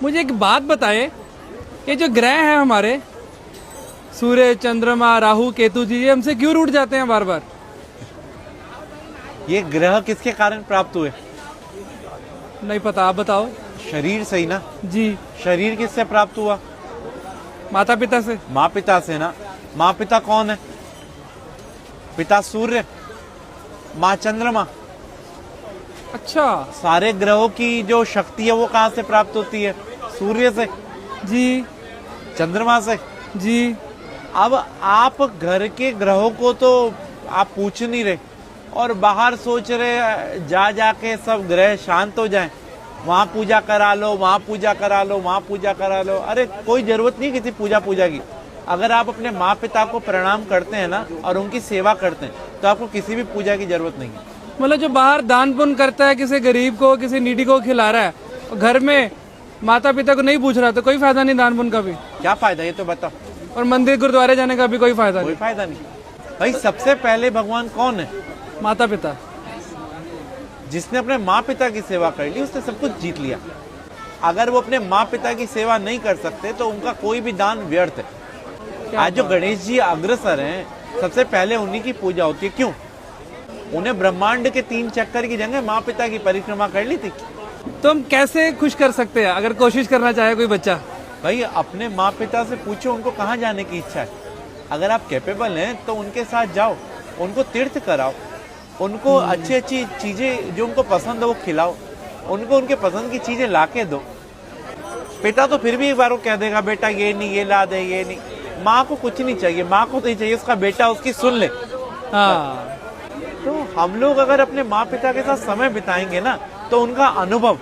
मुझे एक बात बताएं कि जो ग्रह हैं हमारे सूर्य, चंद्रमा, राहु, केतु जी, ये हमसे क्यों रूठ जाते हैं बार बार? ये ग्रह किसके कारण प्राप्त हुए? नहीं पता, आप बताओ। शरीर से ही ना। जी। शरीर किससे प्राप्त हुआ? माता पिता से। माँ पिता से ना। माँ पिता कौन है? पिता सूर्य, माँ चंद्रमा। अच्छा। सारे ग्रहों की जो शक्ति है वो कहाँ से प्राप्त होती है? सूर्य से जी। चंद्रमा से जी। अब आप घर के ग्रहों को तो आप पूछ नहीं रहे और बाहर सोच रहे जा जाके सब ग्रह शांत हो जाएं, वहां पूजा करा लो, वहां पूजा करा लो, वहां पूजा करा लो। अरे कोई जरूरत नहीं किसी पूजा की। अगर आप अपने माँ पिता को प्रणाम करते हैं ना और उनकी सेवा करते हैं तो आपको किसी भी पूजा की जरूरत नहीं है। मतलब जो बाहर दान पुण्य करता है, किसी गरीब को, किसी नीडी को खिला रहा है, और घर में माता पिता को नहीं पूछ रहा, तो कोई फायदा नहीं दान पुण्य का भी। क्या फायदा ये तो बताओ। और मंदिर गुरुद्वारे जाने का भी कोई फायदा नहीं। कोई फायदा नहीं भाई। सबसे पहले भगवान कौन है? माता पिता। जिसने अपने माँ पिता की सेवा कर ली उसने सब कुछ जीत लिया। अगर वो अपने माँ पिता की सेवा नहीं कर सकते तो उनका कोई भी दान व्यर्थ है। आज जो गणेश जी अग्रसर हैं, सबसे पहले उन्हीं की पूजा होती है। क्यों? उन्हें ब्रह्मांड के 3 चक्कर की जगह माँ पिता की परिक्रमा कर ली थी। तो हम कैसे खुश कर सकते हैं अगर कोशिश करना चाहे कोई बच्चा? भाई अपने माँ पिता से पूछो उनको कहाँ जाने की इच्छा है। अगर आप कैपेबल हैं तो उनके साथ जाओ, उनको तीर्थ कराओ, उनको अच्छी अच्छी चीजें जो उनको पसंद है वो खिलाओ, उनको उनके पसंद की चीजें ला के दो। पिता तो फिर भी एक बार वो कह देगा बेटा ये नहीं, ये ला दे, ये नहीं। माँ को कुछ नहीं चाहिए, माँ को तो ही चाहिए उसका बेटा उसकी सुन ले। हाँ। तो हम लोग अगर अपने माँ पिता के साथ समय बिताएंगे ना तो उनका अनुभव,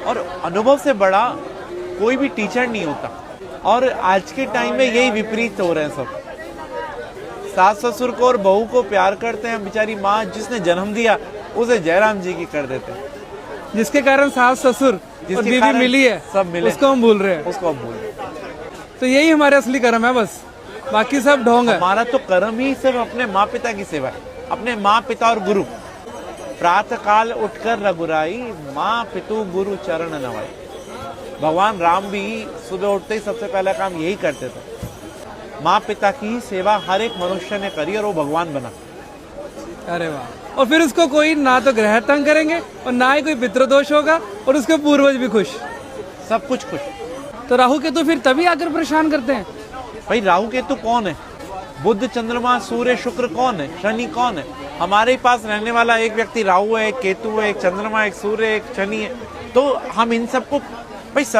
और अनुभव से बड़ा कोई भी टीचर नहीं होता। और आज के टाइम में यही विपरीत हो रहे हैं सब। सास ससुर को और बहू को प्यार करते हैं, बेचारी माँ जिसने जन्म दिया उसे जयराम जी की कर देते हैं। जिसके कारण सास ससुर और बीवी मिली है, सब मिले, उसको हम भूल रहे हैं। उसको हम भूल रहे हैं। तो यही हमारे असली कर्म है, बस बाकी सब ढोंग है। हमारा तो कर्म ही सिर्फ अपने माँ पिता की सेवा है, अपने माँ पिता और गुरु। प्रातः काल उठकर रघुराई, माँ पितु गुरु चरण नवाई। भगवान राम भी सुबह उठते ही सबसे पहला काम यही करते थे। माँ पिता की ही सेवा हर एक मनुष्य ने करी और वो भगवान बना। अरे वाह। और फिर उसको कोई ना तो ग्रह तंग करेंगे और ना ही कोई पितृदोष होगा, और उसके पूर्वज भी खुश, सब कुछ खुश। तो राहु केतु फिर तभी आकर परेशान करते हैं। भाई राहु केतु कौन है? बुध, चंद्रमा, सूर्य, शुक्र कौन है? शनि कौन है? हमारे पास रहने वाला एक व्यक्ति राहु है, एक केतु है, एक चंद्रमा, एक सूर्य, एक शनि है। तो हम इन सबको भाई सब